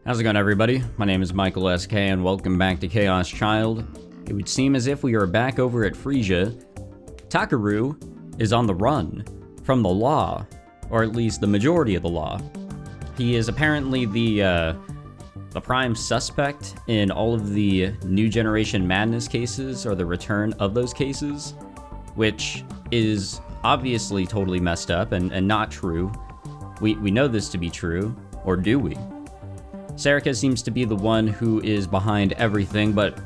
How's it going, everybody? My name is Michael SK and welcome back to Chaos Child. It would seem as if we are back over at Frisia. Takuru is on the run from the law, or at least the majority of the law. He is apparently the prime suspect in all of the New Generation Madness cases, or the return of those cases, which is obviously totally messed up and not true. We know this to be true, or do we? Serica seems to be the one who is behind everything, but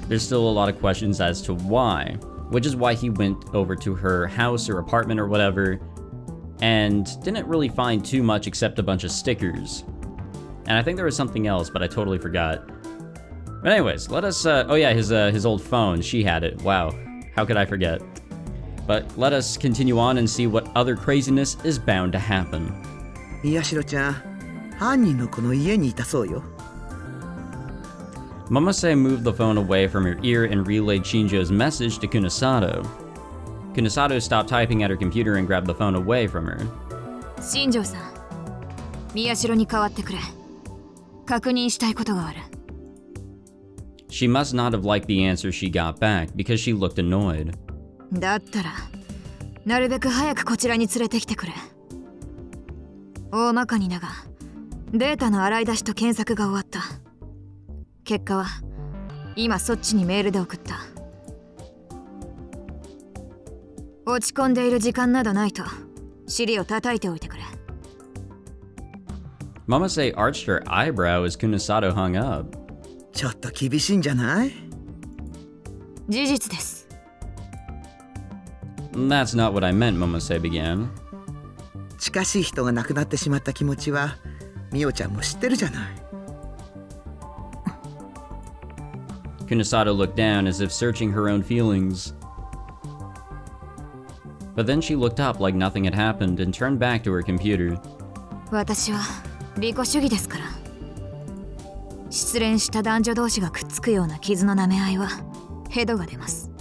there's still a lot of questions as to why, which is why he went over to her house or apartment or whatever and didn't really find too much except a bunch of stickers. And I think there was something else, but I totally forgot. But anyways, let us, oh yeah, his old phone, she had it. Wow, how could I forget? But let us continue on and see what other craziness is bound to happen. Miyashiro-chan, 犯人の子の家にいたそうよ。 Momose moved the phone away from her ear and relayed Shinjo's message to Kunasato. Kunasato stopped typing at her computer and grabbed the phone away from her. 新庄さん、宮代に代わってくれ。確認したいことがある。 She must not have liked the answer she got back because she looked annoyed. だったら、なるべく早くこちらに連れてきてくれ。大まかにだが、データの洗い出しと検索が終わった。結果は、今そっちにメールで送った。落ち込んでいる時間などないと、尻を叩いておいてくれ。Momose arched her eyebrow as Kunasato hung up. ちょっと厳しいんじゃない？事実です。That's not what I meant, Momose began. 近しい人が亡くなってしまった気持ちは、ミオちゃんも知ってるじゃない。Kunasato looked down as if searching her own feelings. But then she looked up like nothing had happened and turned back to her computer. 私は利己主義ですから。失恋した男女同士がくっつくような傷の舐め合いはヘドが出ます。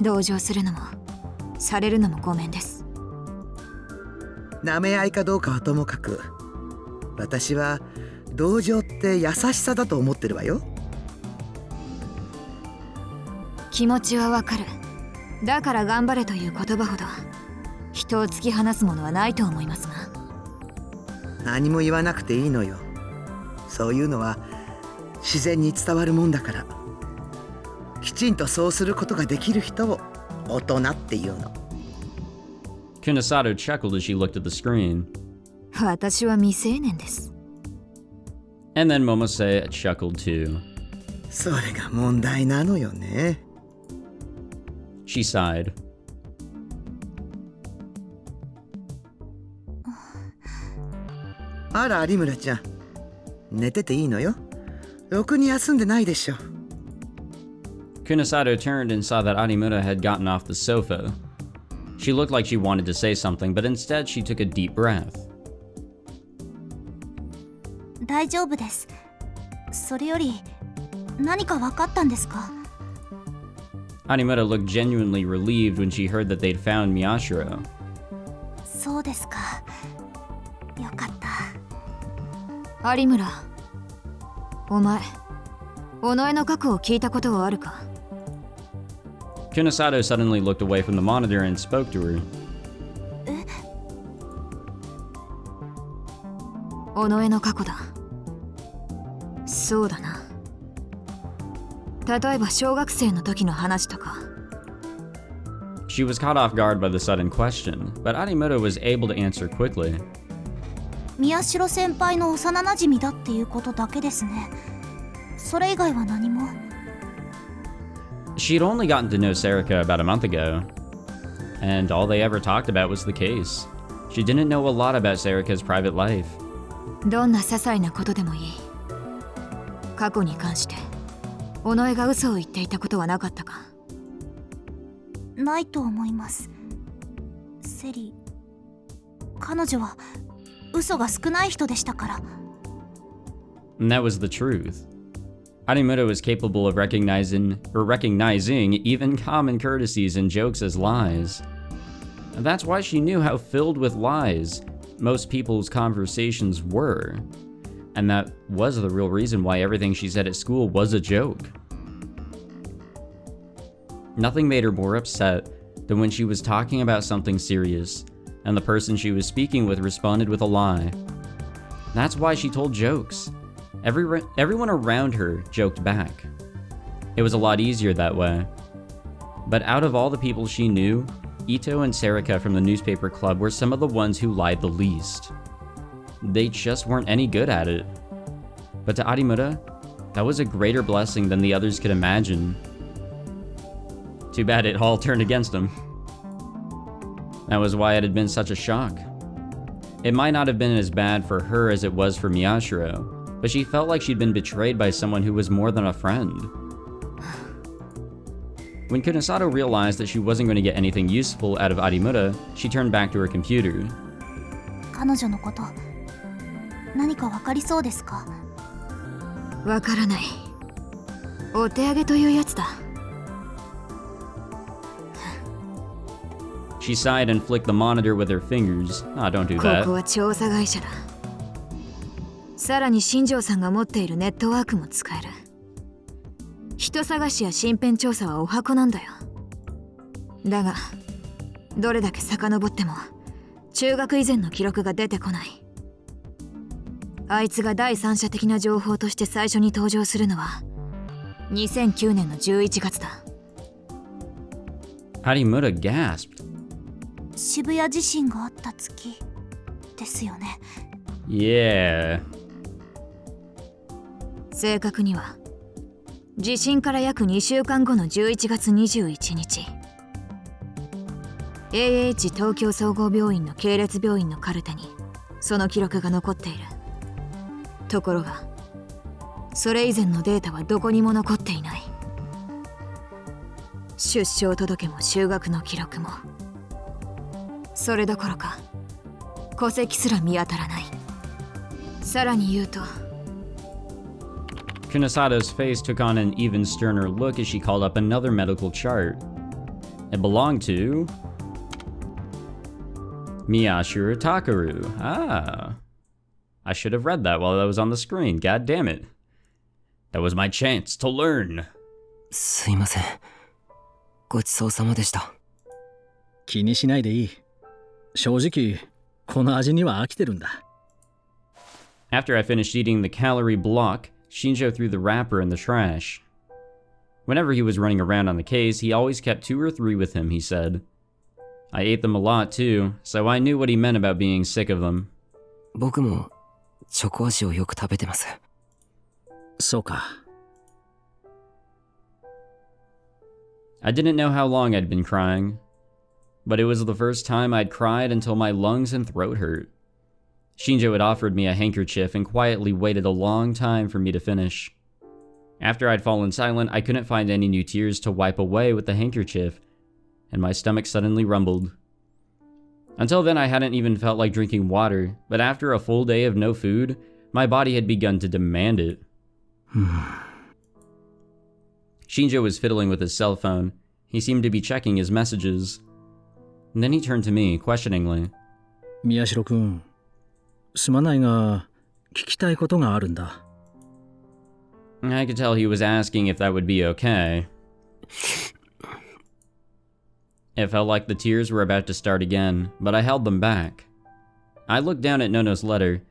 同情するのもされるのもごめんです。舐め合いかどうかはともかく、私は同情って優しさだと思ってるわよ。気持ちはわかる。だから頑張れという言葉ほど人を突き放すものはないと思いますが。何も言わなくていいのよ。そういうのは自然に伝わるもんだから。きちんとそうすることができる人を大人っていうの。Kunasato chuckled as she looked at the screen. 私は未成年です。And then Momose chuckled too. それが問題なのよね。She sighed. あら、有村ちゃん。寝てていいのよ。ろくに休んでないでしょ。Kunasato turned and saw that Arimura had gotten off the sofa. She looked like she wanted to say something, but instead she took a deep breath. 大丈夫です。それより、何か分かったんですか？ Arimura looked genuinely relieved when she heard that they'd found Miyashiro. そうですか。よかった。有村、お前、尾上の過去を聞いたことはあるか？ Kunasato suddenly looked away from the monitor and spoke to her. 尾上の過去だ。そうだな。例えば小学生の時の話とか。She was caught off guard by the sudden question, but Arimura was able to answer quickly. 宮代先輩の幼なじみだっていうことだけですね。それ以外は何も。She'd only gotten to know Serica about a month ago, and all they ever talked about was the case. She didn't know a lot about Serica's private life. どんな些細なことでもいい。過去に関して尾上が嘘を言っていたことはなかったか？ないと思います。セリ、彼女は嘘が少ない人でしたから。And that was the truth. Arimura was capable of recognizing even common courtesies and jokes as lies. And that's why she knew how filled with lies most people's conversations were. And that was the real reason why everything she said at school was a joke. Nothing made her more upset than when she was talking about something serious, and the person she was speaking with responded with a lie. That's why she told jokes. Everyone around her joked back. It was a lot easier that way. But out of all the people she knew, Ito and Sarika from the newspaper club were some of the ones who lied the least. They just weren't any good at it. But to Arimura, that was a greater blessing than the others could imagine. Too bad it all turned against him. That was why it had been such a shock. It might not have been as bad for her as it was for Miyashiro, but she felt like she'd been betrayed by someone who was more than a friend. When Kunosato realized that she wasn't going to get anything useful out of Arimura, she turned back to her computer. 彼女のこと何かわかりそうですか？わからない。お手上げというやつだ。She sighed and flicked the monitor with her fingers. Ah, don't do こ that. こは調査会社だ。さらに新庄さんが持っているネットワークも使える。人探しや身辺調査はお箱なんだよ。だが、どれだけ遡っても中学以前の記録が出てこない。あいつが第三者的な情報として最初に登場するのは2009年の11月だ。Arimura gasped. 渋谷地震があった月ですよね。Yeah. 正確には地震から約2週間後の11月21日 AH 東京総合病院の系列病院のカルテにその記録が残っている。ところがそれ以前のデータはどこにも残っていない。出生届も就学の記録もそれどころか戸籍すら見当たらない。さらに言うと Kunosato's face took on an even sterner look as she called up another medical chart. It belonged to Miyashiro Takuru. Ah. I should have read that while that was on the screen. God damn it. That was my chance to learn. すいません。ごちそうさまでした。気にしないでいい。正直、この味には飽きてるんだ。After I finished eating the calorie block, Shinjo threw the wrapper in the trash. Whenever he was running around on the case, he always kept 2 or 3 with him, he said. I ate them a lot too, so I knew what he meant about being sick of them. 僕もチョコ味をよく食べてます。そうか。I didn't know how long I'd been crying, but it was the first time I'd cried until my lungs and throat hurt. Shinjo had offered me a handkerchief and quietly waited a long time for me to finish. After I'd fallen silent, I couldn't find any new tears to wipe away with the handkerchief, and my stomach suddenly rumbled. Until then, I hadn't even felt like drinking water, but after a full day of no food, my body had begun to demand it. Shinjo was fiddling with his cell phone. He seemed to be checking his messages. And then he turned to me, questioningly. 宮代くん、すまないが、聞きたいことがあるんだ。I could tell he was asking if that would be okay. It felt like the tears were about to start again, but I held them back. I looked down at Nono's letter.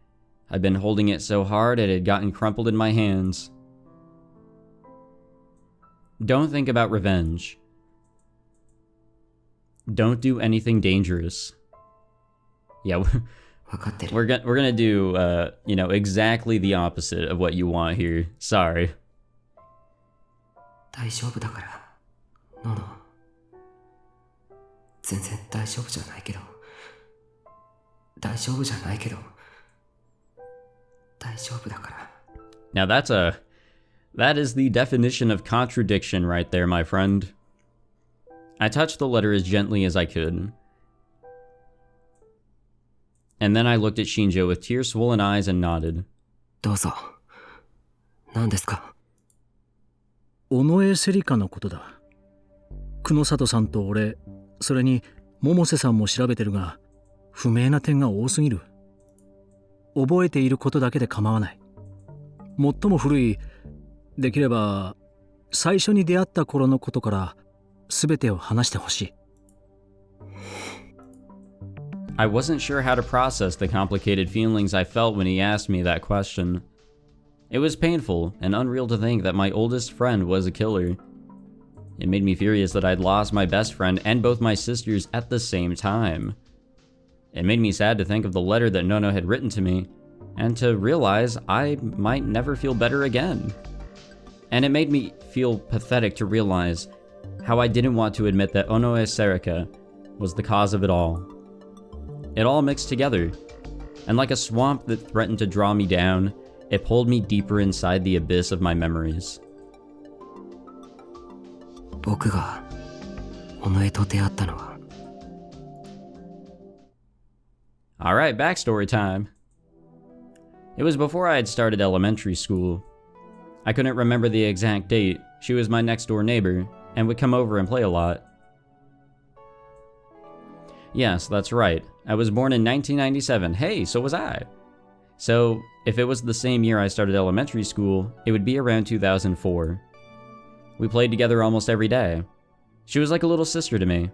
I'd been holding it so hard it had gotten crumpled in my hands. Don't think about revenge. Don't do anything dangerous. Yeah, we're gonna do, exactly the opposite of what you want here. Sorry. 大丈夫だから。ノノ。全然大丈夫じゃないけど。大丈夫じゃないけど。大丈夫だから。Now that is the definition of contradiction right there, my friend. I touched the letter as gently as I could. And then I looked at Shinjo with tear-swollen eyes and nodded. どうぞ。何ですか？尾上セリカのことだ。久野里さんと俺、それに百瀬さんも調べてるが、不明な点が多すぎる。覚えていることだけで構わない。最も古い、できれば最初に出会った頃のことから全てを話してほしい。I wasn't sure how to process the complicated feelings I felt when he asked me that question. It was painful and unreal to think that my oldest friend was a killer. It made me furious that I'd lost my best friend and both my sisters at the same time. It made me sad to think of the letter that Nono had written to me, and to realize I might never feel better again. And it made me feel pathetic to realize how I didn't want to admit that Onoe Serika was the cause of it all. It all mixed together, and like a swamp that threatened to draw me down, it pulled me deeper inside the abyss of my memories. 僕が尾上と出会ったのは Alright, backstory time. It was before I had started elementary school. I couldn't remember the exact date. She was my next door neighbor, and would come over and play a lot. Yes, that's right. I was born in 1997. Hey, so was I. So, if it was the same year I started elementary school, it would be around 2004. We played together almost every day. She was like a little sister to me.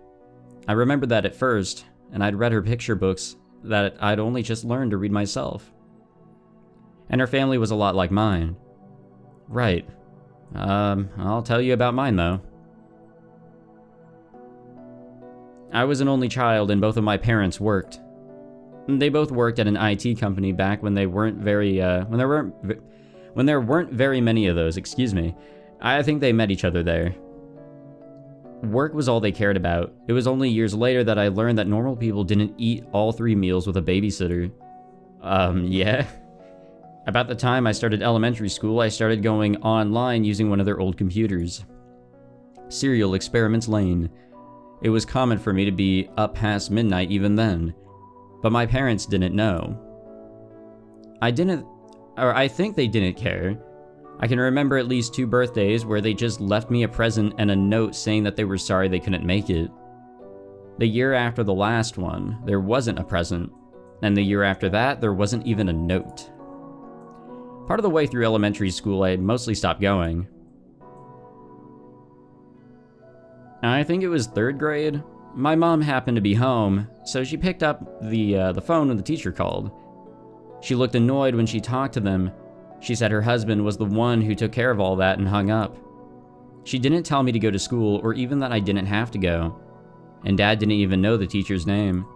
I remembered that at first, and I'd read her picture books that I'd only just learned to read myself. And her family was a lot like mine. Right. I'll tell you about mine though. I was an only child and both of my parents worked. They both worked at an IT company back when there weren't very many of those, excuse me. I think they met each other there. Work was all they cared about. It was only years later that I learned that normal people didn't eat all 3 meals with a babysitter. Yeah. About the time I started elementary school, I started going online using one of their old computers. Serial Experiments Lane. It was common for me to be up past midnight even then, but my parents didn't know. I think they didn't care. I can remember at least 2 birthdays where they just left me a present and a note saying that they were sorry they couldn't make it. The year after the last one, there wasn't a present, and the year after that, there wasn't even a note. Part of the way through elementary school, I had mostly stopped going. I think it was 3rd grade. My mom happened to be home, so she picked up the phone when the teacher called. She looked annoyed when she talked to them. She said her husband was the one who took care of all that and hung up. She didn't tell me to go to school or even that I didn't have to go. And Dad didn't even know the teacher's name.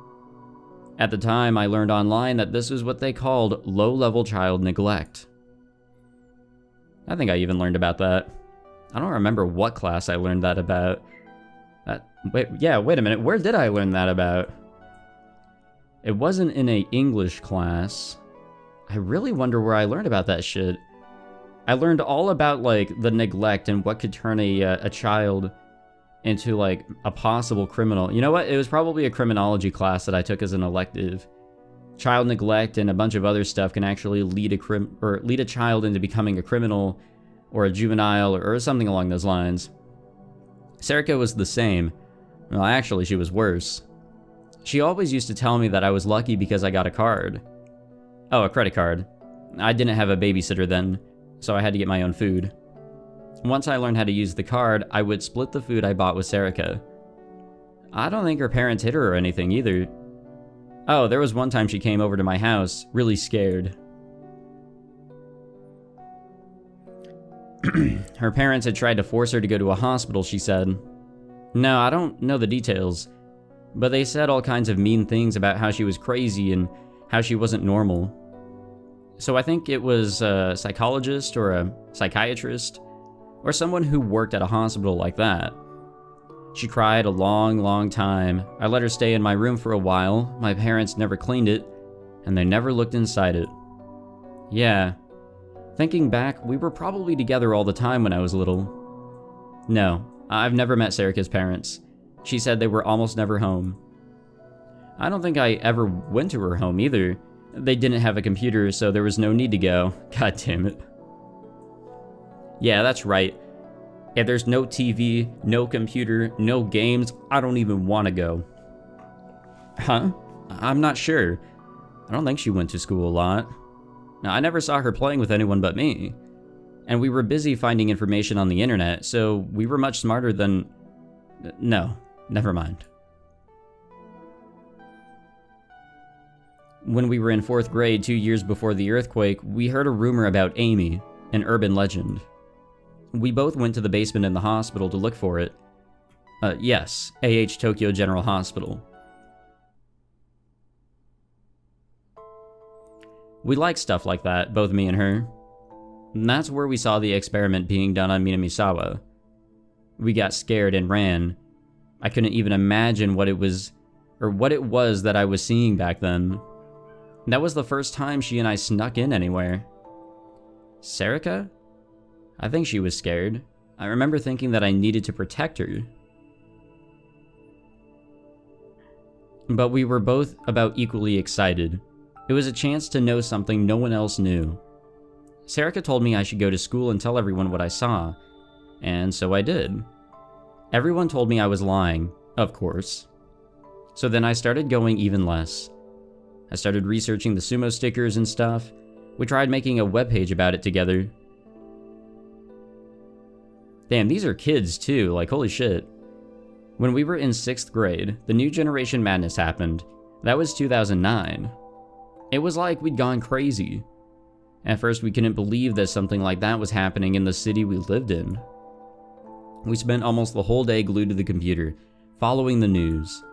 At the time, I learned online that this was what they called low-level child neglect. I think I even learned about that. I don't remember what class I learned that about. Wait a minute, where did I learn that about? It wasn't in a English class. I really wonder where I learned about that shit. I learned all about, like, the neglect and what could turn a child into, like, a possible criminal. You know what? It was probably a criminology class that I took as an elective. Child neglect and a bunch of other stuff can actually lead a child into becoming a criminal or a juvenile or something along those lines. Serika was the same. Well, actually, she was worse. She always used to tell me that I was lucky because I got a card. Oh, a credit card. I didn't have a babysitter then, so I had to get my own food. Once I learned how to use the card, I would split the food I bought with Serika. I don't think her parents hit her or anything either. Oh, there was one time she came over to my house, really scared. Her parents had tried to force her to go to a hospital, she said. No, I don't know the details, but they said all kinds of mean things about how she was crazy and how she wasn't normal. So I think it was a psychologist or a psychiatrist or someone who worked at a hospital like that. She cried a long, long time. I let her stay in my room for a while. My parents never cleaned it, and they never looked inside it. Yeah. Thinking back, we were probably together all the time when I was little. No, I've never met Serika's parents. She said they were almost never home. I don't think I ever went to her home either. They didn't have a computer, so there was no need to go. God damn it. Yeah, that's right. If there's no TV, no computer, no games, I don't even want to go. Huh? I'm not sure. I don't think she went to school a lot. Now, I never saw her playing with anyone but me. And we were busy finding information on the internet, so we were much smarter than... No, never mind. When we were in 4th grade, 2 years before the earthquake, we heard a rumor about Amy, an urban legend. We both went to the basement in the hospital to look for it. Yes, AH Tokyo General Hospital. We like stuff like that, both me and her. And that's where we saw the experiment being done on Minamisawa. We got scared and ran. I couldn't even imagine what it was that I was seeing back then. That was the first time she and I snuck in anywhere. Serica? I think she was scared. I remember thinking that I needed to protect her. But we were both about equally excited. It was a chance to know something no one else knew. Serica told me I should go to school and tell everyone what I saw, and so I did. Everyone told me I was lying, of course. So then I started going even less. I started researching the sumo stickers and stuff. We tried making a webpage about it together. Damn, these are kids too, like holy shit. When we were in 6th grade, the New Generation Madness happened. That was 2009. It was like we'd gone crazy. At first, we couldn't believe that something like that was happening in the city we lived in. We spent almost the whole day glued to the computer, following the news.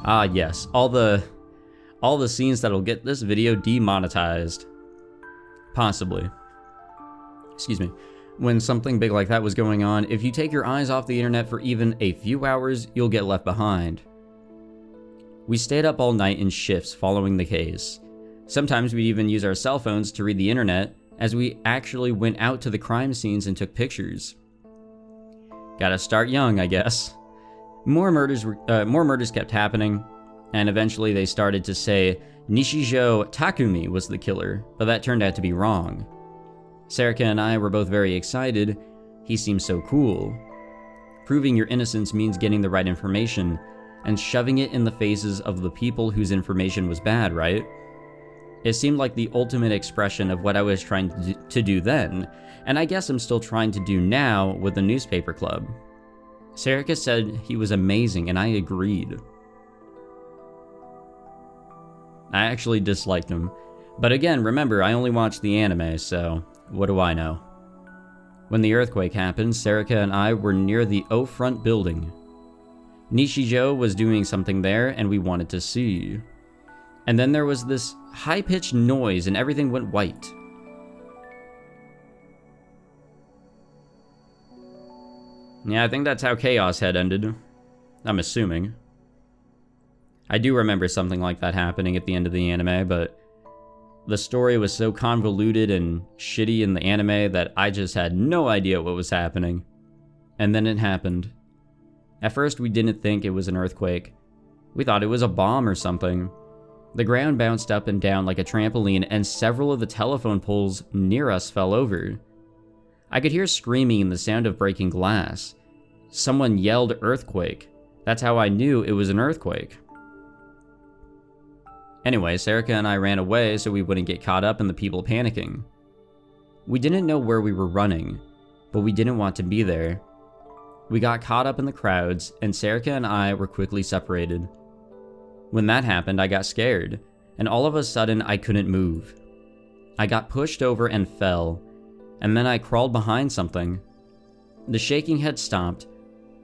Ah yes, all the scenes that'll get this video demonetized. Possibly. Excuse me. When something big like that was going on, if you take your eyes off the internet for even a few hours, you'll get left behind. We stayed up all night in shifts following the case. Sometimes we'd even use our cell phones to read the internet, as we actually went out to the crime scenes and took pictures. Gotta start young, I guess. More murders kept happening, and eventually they started to say Nishijo Takumi was the killer, but that turned out to be wrong. Serica and I were both very excited. He seemed so cool. Proving your innocence means getting the right information, and shoving it in the faces of the people whose information was bad, right? It seemed like the ultimate expression of what I was trying to do then, and I guess I'm still trying to do now with the newspaper club. Serica said he was amazing, and I agreed. I actually disliked him. But again, remember, I only watched the anime, so what do I know? When the earthquake happened, Serica and I were near the O front building. Nishijo was doing something there, and we wanted to see. And then there was this high-pitched noise, and everything went white. Yeah, I think that's how Chaos Head ended. I'm assuming. I do remember something like that happening at the end of the anime, but the story was so convoluted and shitty in the anime that I just had no idea what was happening. And then it happened. At first, we didn't think it was an earthquake. We thought it was a bomb or something. The ground bounced up and down like a trampoline, and several of the telephone poles near us fell over. I could hear screaming and the sound of breaking glass. Someone yelled earthquake. That's how I knew it was an earthquake. Anyway, Serica and I ran away so we wouldn't get caught up in the people panicking. We didn't know where we were running, but we didn't want to be there. We got caught up in the crowds, and Serica and I were quickly separated. When that happened, I got scared, and all of a sudden I couldn't move. I got pushed over and fell, and then I crawled behind something. The shaking had stopped,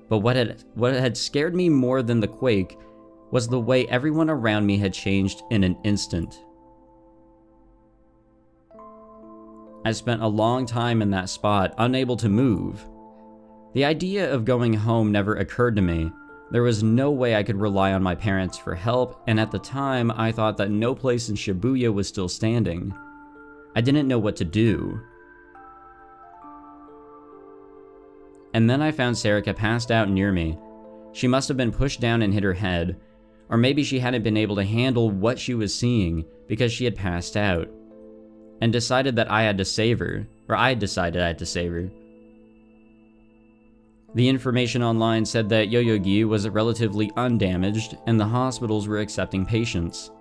but what had scared me more than the quake was the way everyone around me had changed in an instant. I spent a long time in that spot, unable to move. The idea of going home never occurred to me. There was no way I could rely on my parents for help, and at the time, I thought that no place in Shibuya was still standing. I didn't know what to do. And then I found Serica passed out near me. She must have been pushed down and hit her head, or maybe she hadn't been able to handle what she was seeing because she had passed out, and decided that I had to save her, or I decided I had to save her. The information online said that Yoyogi was relatively undamaged and the hospitals were accepting patients.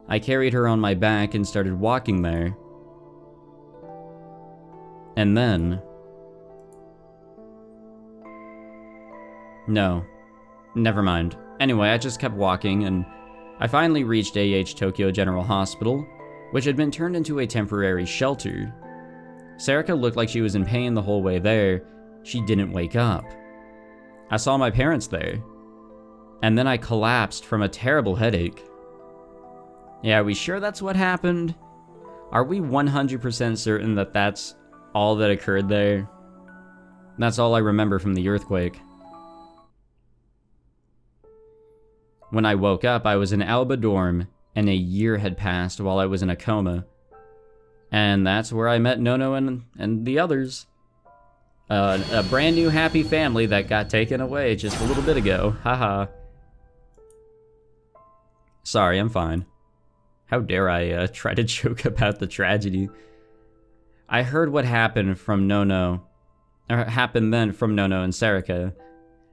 I carried her on my back and started walking there. And then... No. Never mind. Anyway, I just kept walking, and I finally reached Tokyo General Hospital, which had been turned into a temporary shelter. Sarika looked like she was in pain the whole way there. She didn't wake up. I saw my parents there. And then I collapsed from a terrible headache. Yeah, are we sure that's what happened? Are we 100% certain that that's all that occurred there? That's all I remember from the earthquake. When I woke up, I was in Alba dorm, and a year had passed while I was in a coma. And that's where I met Nono and the others. A brand new happy family that got taken away just a little bit ago. Haha. Sorry, I'm fine. How dare I try to joke about the tragedy. I heard what happened from Nono, or happened then from Nono and Sarika.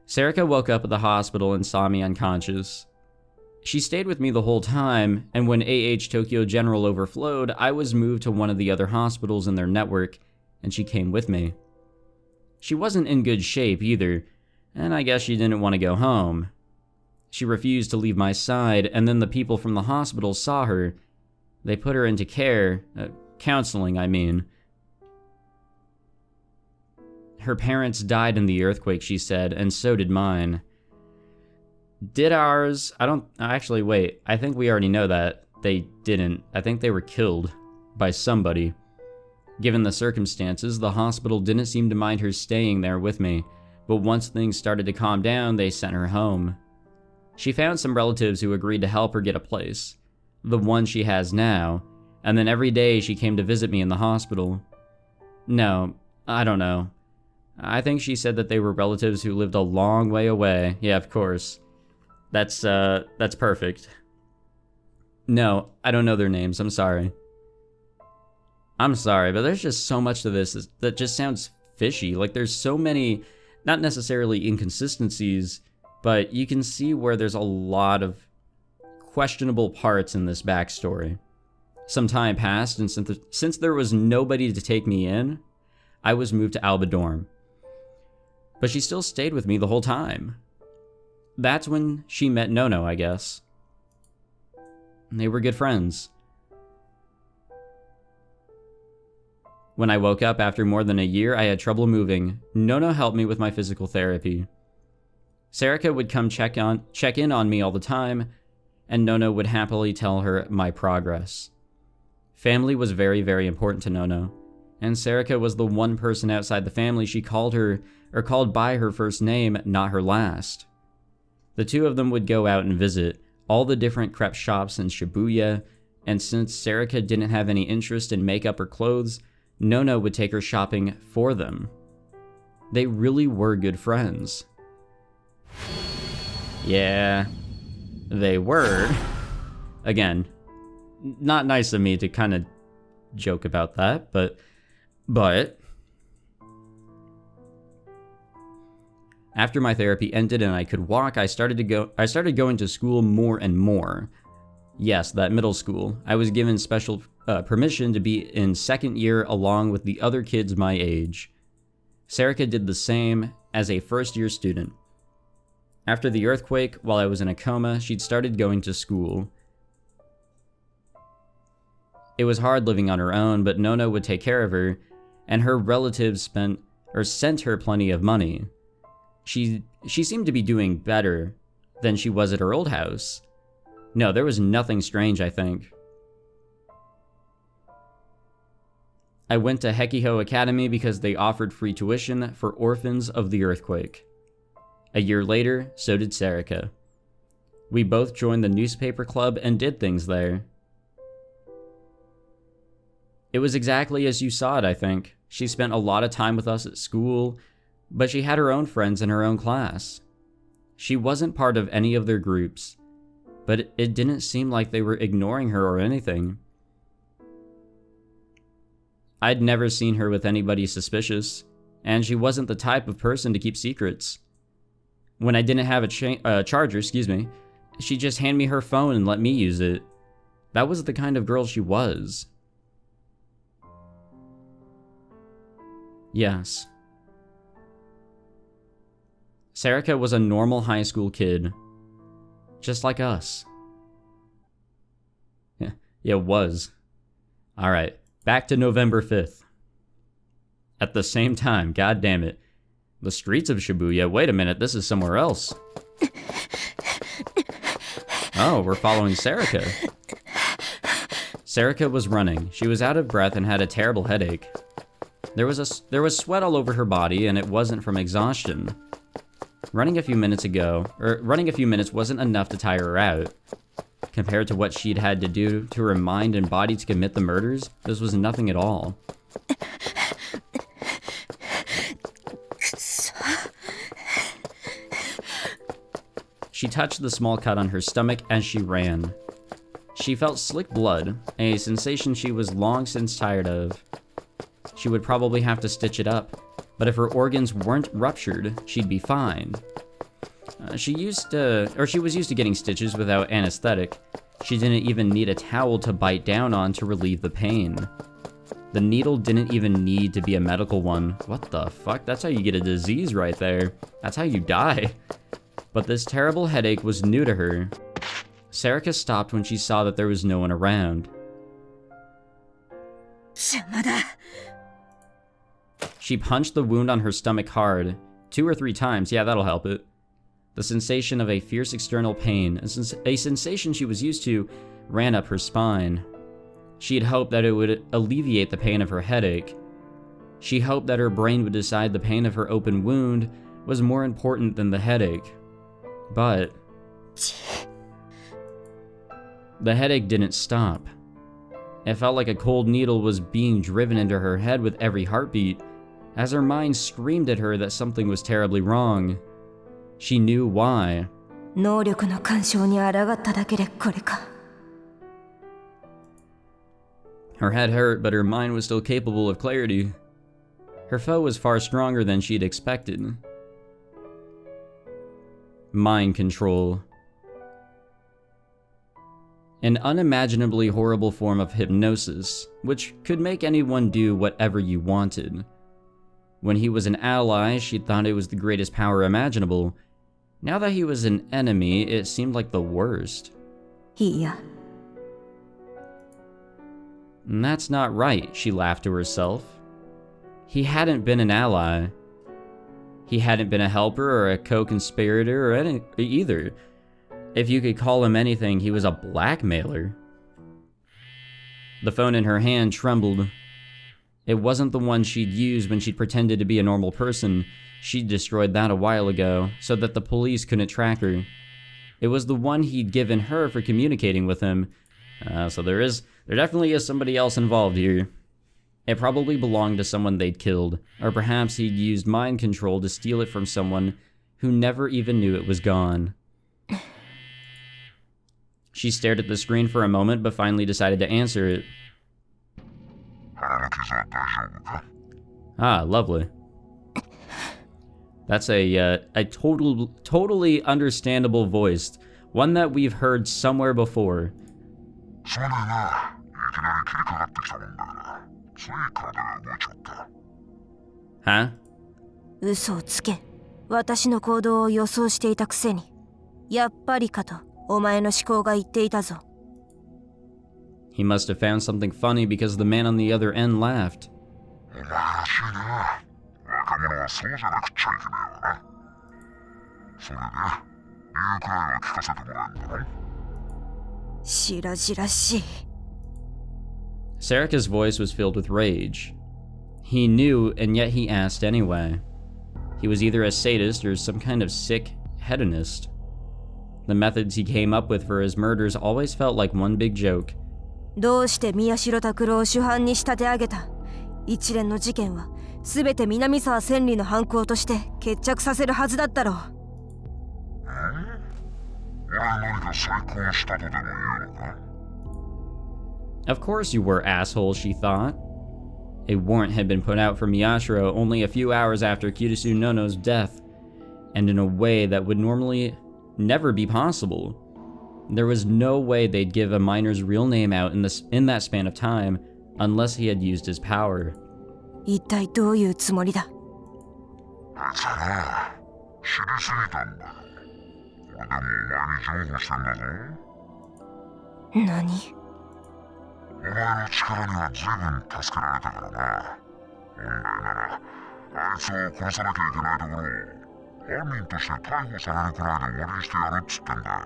Sarika woke up at the hospital and saw me unconscious. She stayed with me the whole time, and when Tokyo General overflowed, I was moved to one of the other hospitals in their network, and she came with me. She wasn't in good shape either, and I guess she didn't want to go home. She refused to leave my side, and then the people from the hospital saw her. They put her into care, counseling, I mean. Her parents died in the earthquake, she said, and so did mine. Did ours? Actually, wait. I think we already know that. They didn't. I think they were killed by somebody. Given the circumstances, the hospital didn't seem to mind her staying there with me, but once things started to calm down, they sent her home. She found some relatives who agreed to help her get a place, the one she has now, and then every day she came to visit me in the hospital. No, I don't know. I think she said that they were relatives who lived a long way away. Yeah, of course. That's perfect. No, I don't know their names, I'm sorry. I'm sorry, but there's just so much to this that just sounds fishy. Like, there's so many, not necessarily inconsistencies, but you can see where there's a lot of questionable parts in this backstory. Some time passed, and since there was nobody to take me in, I was moved to Alba dorm. But she still stayed with me the whole time. That's when she met Nono, I guess. They were good friends. When I woke up after more than a year, I had trouble moving. Nono helped me with my physical therapy. Sarika would come check in on me all the time, and Nono would happily tell her my progress. Family was very, very important to Nono, and Sarika was the one person outside the family she called by her first name, not her last. The two of them would go out and visit all the different crepe shops in Shibuya, and since Sarika didn't have any interest in makeup or clothes, Nono would take her shopping for them. They really were good friends. Yeah, they were. Again, not nice of me to kind of joke about that, but after my therapy ended and I could walk, I started going to school more and more. Yes, that middle school. I was given special permission to be in second year along with the other kids my age. Sarika did the same as a first-year student. After the earthquake, while I was in a coma, she'd started going to school. It was hard living on her own, but Nono would take care of her, and her relatives sent her plenty of money. She seemed to be doing better than she was at her old house. No, there was nothing strange, I think. I went to Hekiho Academy because they offered free tuition for orphans of the earthquake. A year later, so did Sarika. We both joined the newspaper club and did things there. It was exactly as you saw it, I think. She spent a lot of time with us at school, but she had her own friends in her own class. She wasn't part of any of their groups, but it didn't seem like they were ignoring her or anything. I'd never seen her with anybody suspicious, and she wasn't the type of person to keep secrets. When I didn't have a charger, she'd just hand me her phone and let me use it. That was the kind of girl she was. Yes. Sarika was a normal high school kid. Just like us. Yeah, it was. Alright, back to November 5th. At the same time, god damn it. The streets of Shibuya, wait a minute, this is somewhere else. Oh, we're following Sarika. Sarika was running. She was out of breath and had a terrible headache. There was sweat all over her body, and it wasn't from exhaustion. Running a few minutes wasn't enough to tire her out. Compared to what she'd had to do to her mind and body to commit the murders, this was nothing at all. She touched the small cut on her stomach as she ran. She felt slick blood, a sensation she was long since tired of. She would probably have to stitch it up, but if her organs weren't ruptured, she'd be fine. She was used to getting stitches without anesthetic. She didn't even need a towel to bite down on to relieve the pain. The needle didn't even need to be a medical one. What the fuck? That's how you get a disease right there. That's how you die. But this terrible headache was new to her. Sarika stopped when she saw that there was no one around. She punched the wound on her stomach hard, 2 or 3 times, yeah, that'll help it. The sensation of a fierce external pain, a sensation she was used to, ran up her spine. She had hoped that it would alleviate the pain of her headache. She hoped that her brain would decide the pain of her open wound was more important than the headache. But the headache didn't stop. It felt like a cold needle was being driven into her head with every heartbeat, as her mind screamed at her that something was terribly wrong. She knew why. Her head hurt, but her mind was still capable of clarity. Her foe was far stronger than she'd expected. Mind control. An unimaginably horrible form of hypnosis, which could make anyone do whatever you wanted. When he was an ally, she thought it was the greatest power imaginable. Now that he was an enemy, it seemed like the worst. And that's not right, she laughed to herself. He hadn't been an ally. He hadn't been a helper or a co-conspirator or either. If you could call him anything, he was a blackmailer. The phone in her hand trembled. It wasn't the one she'd used when she'd pretended to be a normal person. She'd destroyed that a while ago, so that the police couldn't track her. It was the one he'd given her for communicating with him. So there definitely is somebody else involved here. It probably belonged to someone they'd killed, or perhaps he'd used mind control to steal it from someone who never even knew it was gone. She stared at the screen for a moment, but finally decided to answer it. Ah, lovely. That's a totally understandable voice. One that we've heard somewhere before. Huh? 嘘をつけ。私の行動を予想していたくせに。やっぱりかと、お前の思考が言っていたぞ。He must have found something funny because the man on the other end laughed. 白々しい。 Sarika's voice was filled with rage. He knew, and yet he asked anyway. He was either a sadist or some kind of sick hedonist. The methods he came up with for his murders always felt like one big joke. どうして宮代拓郎を主犯に仕立て上げた？一連の事件は全て南沢千里の犯行として決着させるはずだったろう。Of course you were, asshole, she thought. A warrant had been put out for Miyashiro only a few hours after Kirisu Nono's death, and in a way that would normally never be possible. There was no way they'd give a miner's real name out in that span of time unless he had used his power. 一体どういうつもりだ。別に知りすぎたんだよ。俺でもお前に譲歩してんだぞ。何？お前の力には随分助けられたからな。本来ならあいつを殺さなきゃいけないところを犯人として逮捕されるくらいで終わりにしてやるっつってんだよ。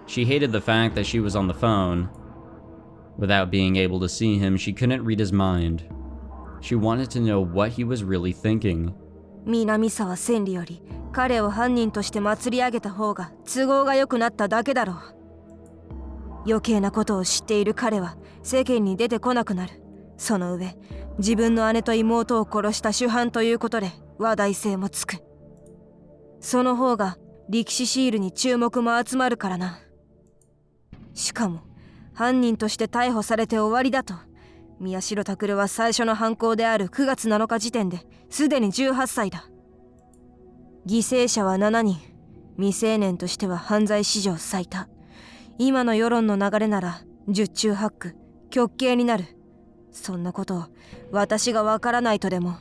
She hated the fact that she was on the phone. Without being able to see him, she couldn't read his mind. She wanted to know what he was really thinking. 南沢千里より彼を犯人として祭り上げた方が都合が良くなっただけだろう。余計なことを知っている彼は世間に出てこなくなる。その上、自分の姉と妹を殺した主犯ということで話題性もつく。その方が力士シールに注目も集まるからな。しかも犯人として逮捕されて終わりだと、宮代拓は最初の犯行である9月7日時点ですでに18歳だ。犠牲者は7人。未成年としては犯罪史上最多。今の世論の流れなら十中八九極刑になる。そんなことを私がわからないとでも。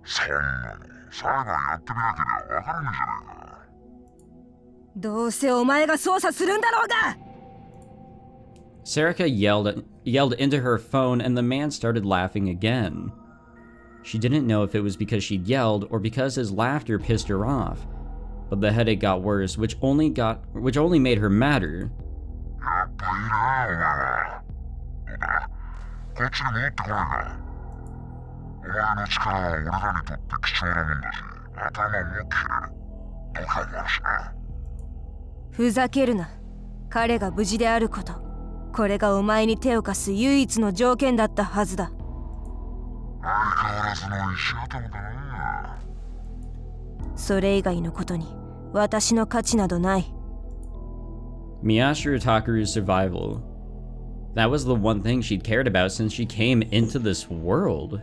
そんなの裁判やってみなければわからないじゃないか。どうせお前が捜査するんだろうが。Serica yelled into her phone, and the man started laughing again. She didn't know if it was because she'd yelled or because his laughter pissed her off, but the headache got worse, which only made her madder. やっぱいいなお前は。どうだ、こっちに戻ってこないか。お前の力は俺らにとって貴重なもんだし、頭も切れる。度胸もあるしな。ふざけるな。彼が無事であること、これがお前に手を貸す唯一の条件だったはずだ。相変わらずの石頭だな。それ以外のことに私の価値などない。Miyashiro Takuru's survival. That was the one thing she'd cared about since she came into this world.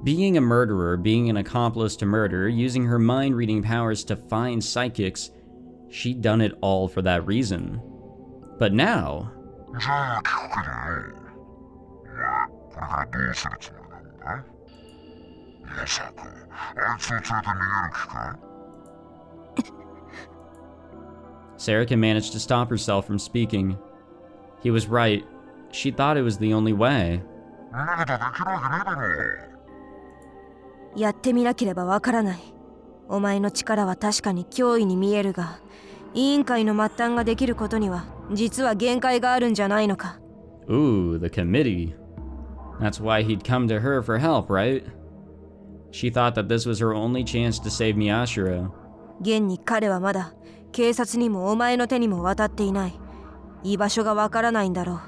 Being a murderer, being an accomplice to murder, using her mind-reading powers to find psychics, she'd done it all for that reason. But now... じゃあ聞くけどよ。お前、これからどうするつもりなんだ？まさか、あいつを連れて逃げる気かSerica managed to stop herself from speaking. He was right. She thought it was the only way. そんなことできるわけねえだろ。やってみなければわからない。お前の力は確かに脅威に見えるが、委員会の末端ができることには実は限界があるんじゃないのか。Ooh, the committee. That's why he'd come to her for help, right? She thought that this was her only chance to save Miyashiro. 現に彼はまだ警察にもお前の手にも渡っていない。居場所がわからないんだろう。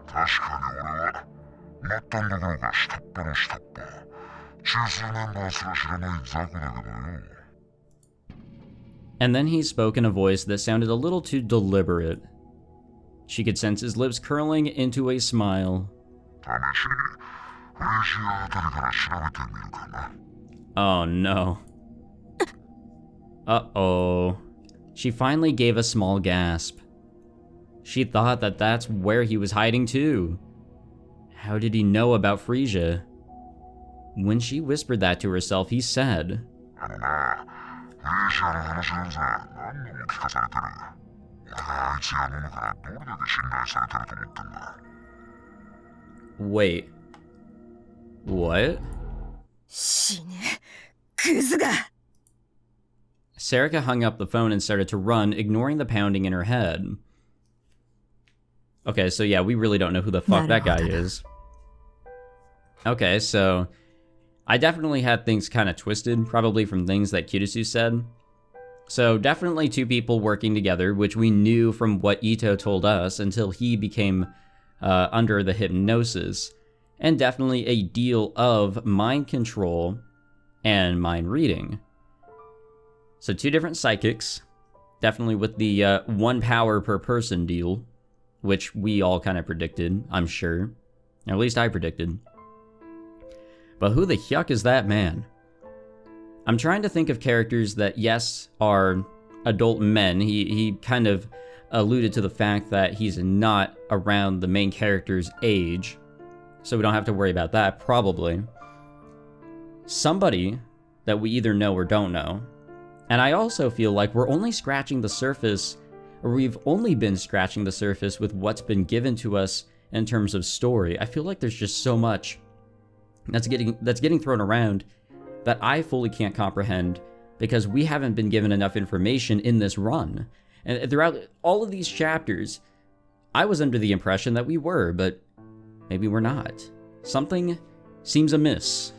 確かに俺は末端どころか下っ端の下っ端。中枢メンバーすら知らない雑魚だけどよ。And then he spoke in a voice that sounded a little too deliberate. She could sense his lips curling into a smile. 試しにフレシアあたりから調べてみるかな。Oh no. Uh-oh. She finally gave a small gasp. She thought that that's where he was hiding too. How did he know about Frisia? When she whispered that to herself, he said, あのな、フレシアの話なんざ何度も聞かされてる。俺があいつやものからどれだけ信頼されてると思ってんだ。Wait. What? 死ね、クズが。Serica hung up the phone and started to run, ignoring the pounding in her head. Okay, so yeah, we really don't know who the fuck that guy is. Okay, so I definitely had things kind of twisted, probably from things that Kirisu said. So definitely two people working together, which we knew from what Ito told us until he became under the hypnosis. And definitely a deal of mind control and mind reading. So two different psychics, definitely with the 1 power per person deal, which we all kind of predicted, I'm sure. Or at least I predicted. But who the yuck is that man? I'm trying to think of characters that, yes, are adult men. He kind of alluded to the fact that he's not around the main character's age, so we don't have to worry about that, probably. Somebody that we either know or don't know. And I also feel like we're only scratching the surface, or we've only been scratching the surface with what's been given to us in terms of story. I feel like there's just so much that's getting thrown around that I fully can't comprehend because we haven't been given enough information in this run. And throughout all of these chapters, I was under the impression that we were, but maybe we're not. Something seems amiss.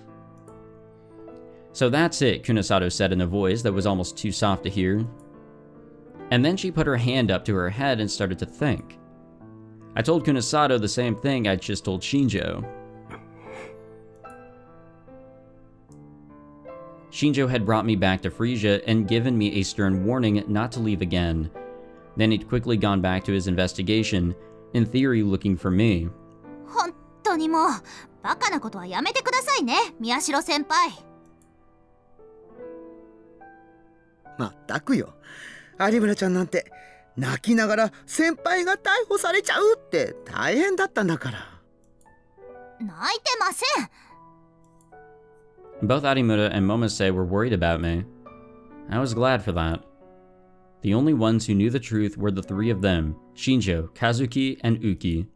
So that's it, Kunosato said in a voice that was almost too soft to hear. And then she put her hand up to her head and started to think. I told Kunosato the same thing I'd just told Shinjo. Shinjo had brought me back to Frisia and given me a stern warning not to leave again. Then he'd quickly gone back to his investigation, in theory looking for me. 本当にもうバカなことはやめてくださいね、宮代先輩。まったくよ。有村ちゃんなんて泣きながら先輩が逮捕されちゃうって大変だったんだから。泣いてません。Both Arimura and Momose were worried about me. I was glad for that. The only ones who knew the truth were the three of them, Shinjo, Kazuki, and Uki.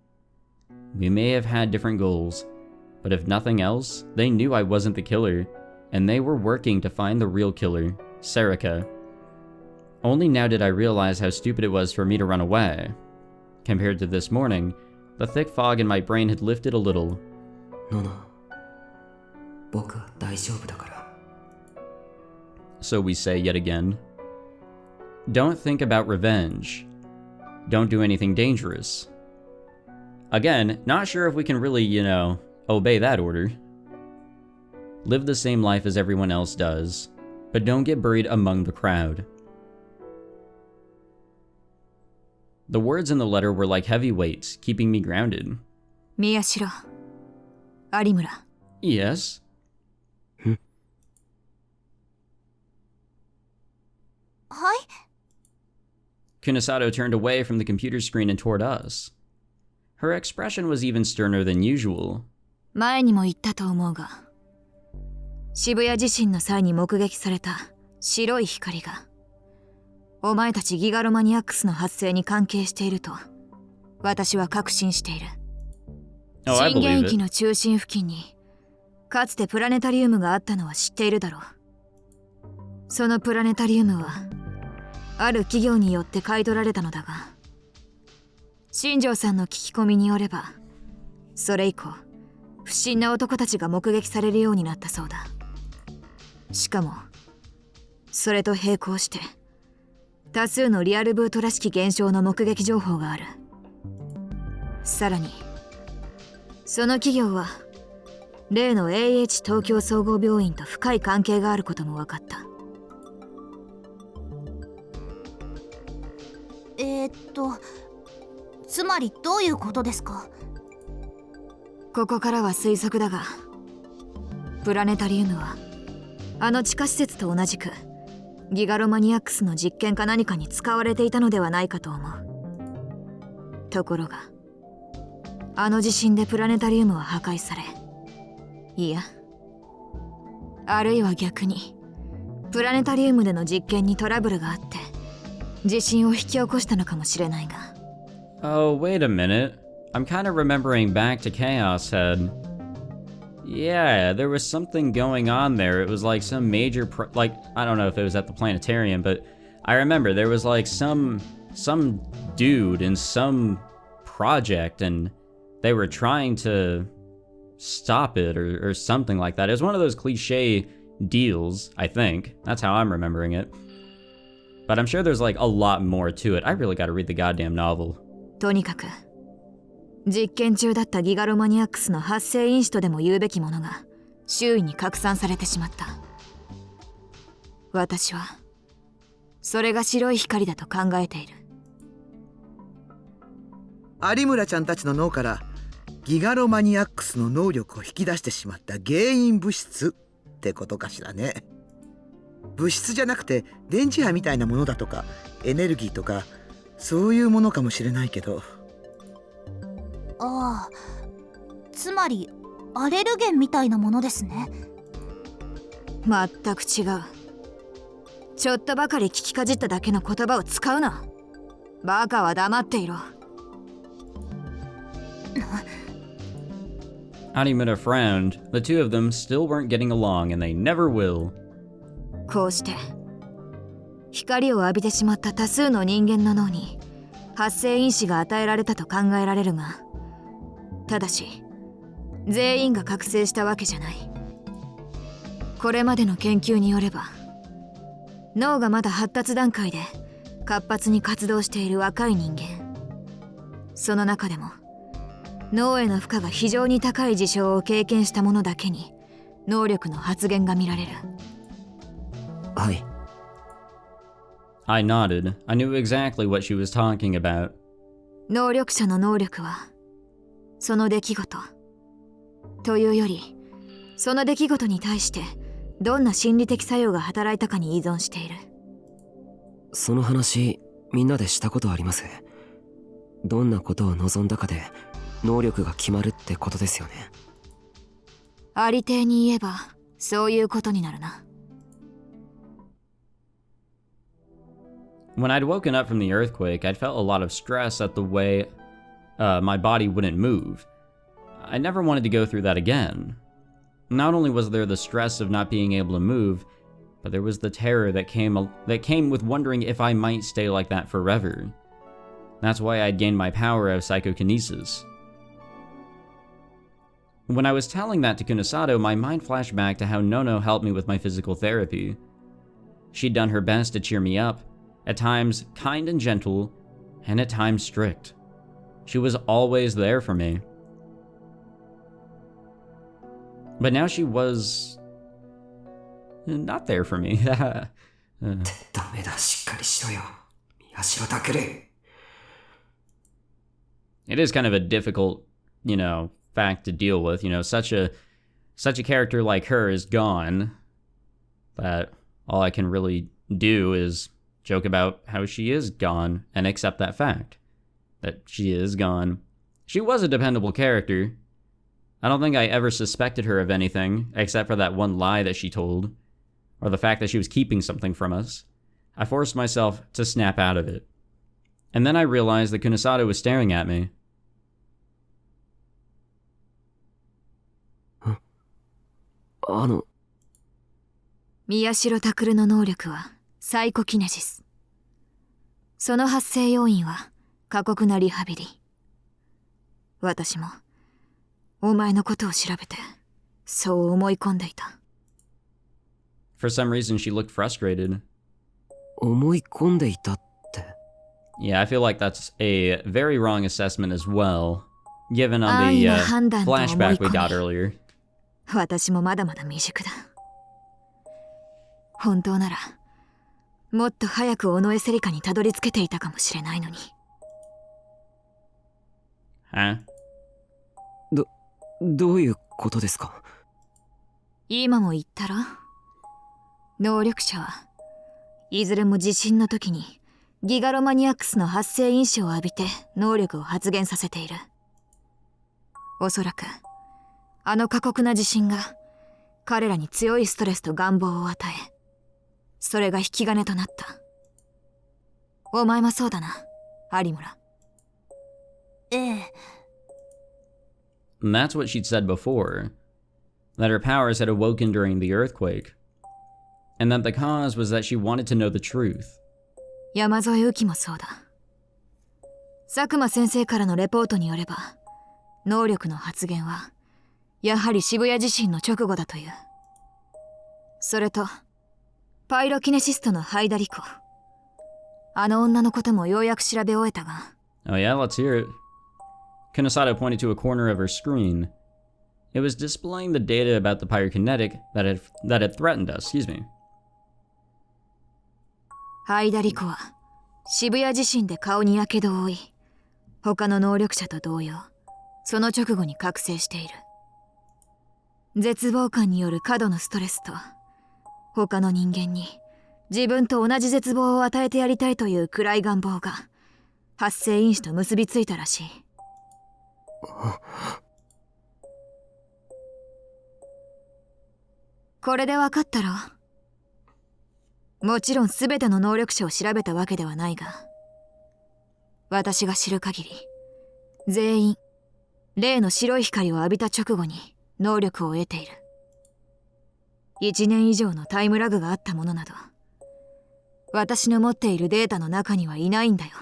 We may have had different goals, but if nothing else, they knew I wasn't the killer, and they were working to find the real killer, Serika. Only now did I realize how stupid it was for me to run away. Compared to this morning, the thick fog in my brain had lifted a little. ノノ、僕は大丈夫だから。So we say yet again. Don't think about revenge. Don't do anything dangerous. Again, not sure if we can really, obey that order. Live the same life as everyone else does, but don't get buried among the crowd. The words in the letter were like heavy weights, keeping me grounded. Miyashiro. Arimura. Yes? Hi? Kunosato turned away from the computer screen and toward us. Her expression was even sterner than usual. 前にも言ったと思うが、渋谷地震の際に目撃された白い光が、お前たちギガロマニアックスの発生に関係していると、私は確信している。震源域の中心付近に、かつてプラネタリウムがあったのは知っているだろう。そのプラネタリウムは、ある企業によって買い取られたのだが、新庄さんの聞き込みによれば、それ以降、不審な男たちが目撃されるようになったそうだ。しかも、それと並行して、多数のリアルブートらしき現象の目撃情報がある。さらに、その企業は、例の AH 東京総合病院と深い関係があることも分かった。つまりどういうことですか？ここからは推測だが、プラネタリウムはあの地下施設と同じくギガロマニアックスの実験か何かに使われていたのではないかと思う。ところが、あの地震でプラネタリウムは破壊され、いや、あるいは逆にプラネタリウムでの実験にトラブルがあって地震を引き起こしたのかもしれないが。Oh, wait a minute. I'm kind of remembering back to Chaos Head. Yeah, there was something going on there. It was like some major, I don't know if it was at the planetarium, but I remember there was like some dude in some project and they were trying to stop it or something like that. It was one of those cliche deals, I think. That's how I'm remembering it. But I'm sure there's like a lot more to it. I really gotta read the goddamn novel. とにかく実験中だったギガロマニアックスの発生因子とでも言うべきものが周囲に拡散されてしまった。私はそれが白い光だと考えている。有村ちゃんたちの脳からギガロマニアックスの能力を引き出してしまった原因物質ってことかしらね。物質じゃなくて電磁波みたいなものだとかエネルギーとかそういうものかもしれないけど。ああ、つまりアレルゲンみたいなものですね。全く違う。ちょっとばかり聞きかじっただけの言葉を使うな。バカは黙っていろ。Harimura frowned. The two of them still weren't getting along, and they never will. こうして光を浴びてしまった多数の人間の脳に発生因子が与えられたと考えられるが、ただし全員が覚醒したわけじゃない。これまでの研究によれば、脳がまだ発達段階で活発に活動している若い人間、その中でも脳への負荷が非常に高い事象を経験した者だけに能力の発現が見られる。はい。 I nodded. I knew exactly what she was talking about. 能力者の能力はその出来事というより、その出来事に対してどんな心理的作用が働いたかに依存している。その話みんなでしたことあります。どんなことを望んだかで能力が決まるってことですよね。ありていに言えばそういうことになるな。When I'd woken up from the earthquake, I'd felt a lot of stress at the way my body wouldn't move. I never wanted to go through that again. Not only was there the stress of not being able to move, but there was the terror that came with wondering if I might stay like that forever. That's why I'd gained my power of psychokinesis. When I was telling that to Kunosato, my mind flashed back to how Nono helped me with my physical therapy. She'd done her best to cheer me up, at times kind and gentle, and at times strict. She was always there for me. But now she was not there for me. ダメだ、しっかりしろよ、宮代拓。 It is kind of a difficult, fact to deal with. Such a character like her is gone that all I can really do is joke about how she is gone and accept that fact that she is gone. She was a dependable character. I don't think I ever suspected her of anything except for that one lie that she told, or the fact that she was keeping something from us. I forced myself to snap out of it. And then I realized that Kunosato was staring at me. Huh? 宮代拓の能力はサイコキネシス。その発生要因は過酷なリハビリ。私もお前のことを調べてそう思い込んでいた。For some reason, she looked frustrated. 思い込んでいたって。 Yeah, I feel like that's a very wrong assessment as well, given on the flashback we got earlier. 私もまだまだ未熟だ。本当ならもっと早く尾上セリカにたどり着けていたかもしれないのに。Huh? どういうことですか？今も言ったろ。能力者はいずれも地震の時にギガロマニアックスの発生因子を浴びて能力を発現させている。おそらくあの過酷な地震が彼らに強いストレスと願望を与え、それが引き金となった。お前もそうだな、有村。ええ。And that's what she'd said before, that her powers had awoken during the earthquake, and that the cause was that she wanted to know the truth. 山添由紀もそうだ。佐久間先生からのレポートによれば、能力の発現はやはり渋谷地震の直後だという。それとパイロキネシストのハイダリコ、あの女のこともようやく調べ終えたが。 Oh yeah, let's hear it. Kunosato pointed to a corner of her screen. It was displaying the data about the pyrokinetic that had threatened us. Excuse me. ハイダリコは渋谷地震で顔に火傷を負い、他の能力者と同様その直後に覚醒している。絶望感による過度のストレスと、他の人間に自分と同じ絶望を与えてやりたいという暗い願望が発生因子と結びついたらしい。これで分かったろ？もちろん全ての能力者を調べたわけではないが、私が知る限り全員例の白い光を浴びた直後に能力を得ている。1年以上のタイムラグがあったものなど私の持っているデータの中にはいないんだよ。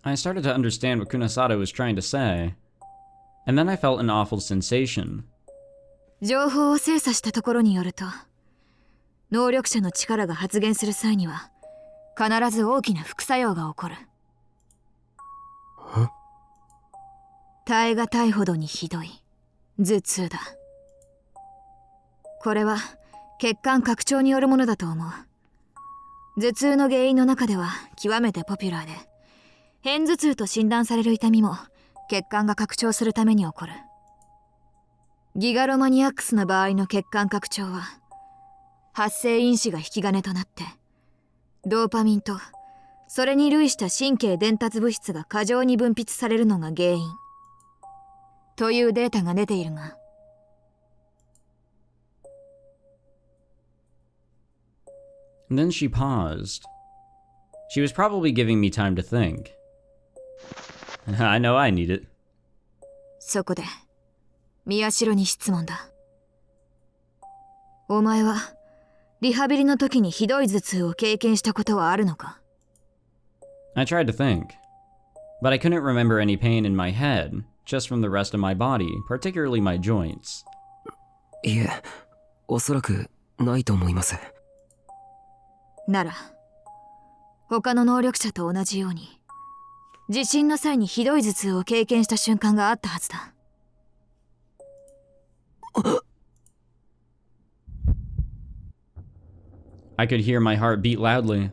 I started to understand what Kunasato was trying to say, and then I felt an awful sensation. 情報を精査したところによると、能力者の力が発現する際には必ず大きな副作用が起こる。耐え難いほどにひどい頭痛だ。これは血管拡張によるものだと思う。頭痛の原因の中では極めてポピュラーで、片頭痛と診断される痛みも血管が拡張するために起こる。ギガロマニアックスの場合の血管拡張は発生因子が引き金となって、ドーパミンとそれに類した神経伝達物質が過剰に分泌されるのが原因というデータが出ているが、Then she paused. She was probably giving me time to think. I know I need it. そこで宮代に質問だ。お前はリハビリの時にひどい頭痛を経験したことはあるのか？ I tried to think, but I couldn't remember any pain in my head, just from the rest of my body, particularly my joints. いえ、おそらくないと思います。なら他の能力者と同じように地震の際にひどい頭痛を経験した瞬間があったはずだ。I could hear my heart beat loudly.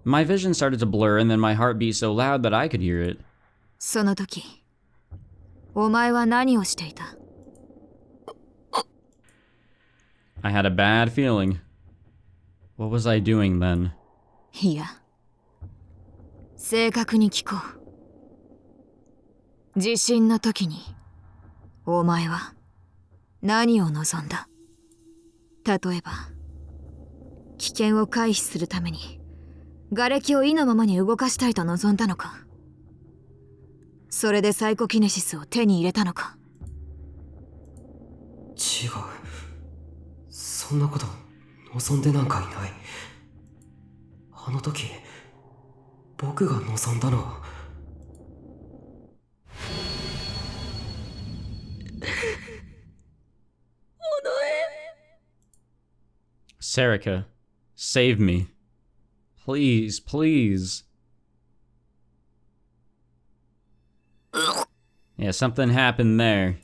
My vision started to blur, and then my heart beat so loud that I could hear it. その時お前は何をしていた？ I had a bad feeling. What was I doing then? いや、正確に聞こう。地震の時にお前は何を望んだ？例えば危険を回避するために瓦礫を意のままに動かしたいと望んだのか？それでサイコキネシスを手に入れたのか？違う。そんなこと望んでなんかいない。あの時僕が望んだのはSarika, save me. Please, please. Yeah, something happened there.